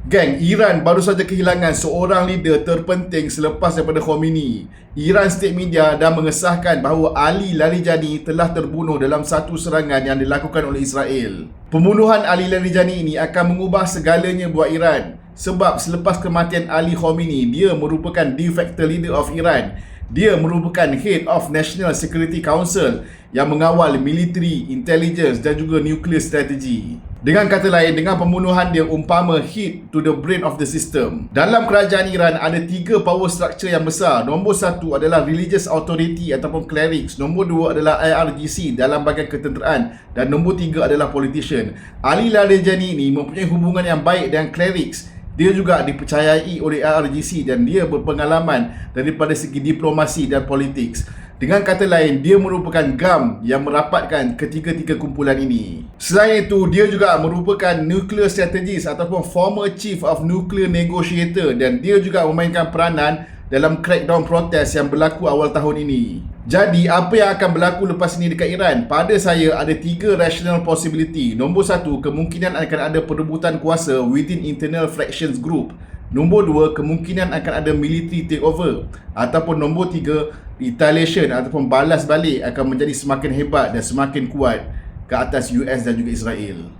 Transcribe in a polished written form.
Geng, Iran baru saja kehilangan seorang leader terpenting selepas daripada Khomeini. Iran State Media dah mengesahkan bahawa Ali Larijani telah terbunuh dalam satu serangan yang dilakukan oleh Israel. Pembunuhan Ali Larijani ini akan mengubah segalanya buat Iran. Sebab selepas kematian Ali Khomeini, dia merupakan de facto leader of Iran. Dia merupakan Head of National Security Council yang mengawal military, intelligence dan juga nuclear strategy. Dengan kata lain, dengan pembunuhan dia umpama hit to the brain of the system. Dalam kerajaan Iran ada 3 power structure yang besar. Nombor 1 adalah Religious Authority ataupun Clerics. Nombor 2 adalah IRGC dalam bahagian ketenteraan. Dan nombor 3 adalah Politician. Ali Larijani ini mempunyai hubungan yang baik dengan Clerics. Dia juga dipercayai oleh IRGC dan dia berpengalaman daripada segi diplomasi dan politik. Dengan kata lain, dia merupakan GAM yang merapatkan ketiga-tiga kumpulan ini. Selain itu, dia juga merupakan nuclear strategist ataupun former chief of nuclear negotiator dan dia juga memainkan peranan dalam crackdown protes yang berlaku awal tahun ini. Jadi, apa yang akan berlaku lepas ini dekat Iran? Pada saya, ada 3 rational possibility. Nombor 1, kemungkinan akan ada perebutan kuasa within internal fractions group. Nombor 2, kemungkinan akan ada military takeover. Ataupun nombor 3, retaliation ataupun balas balik akan menjadi semakin hebat dan semakin kuat ke atas US dan juga Israel.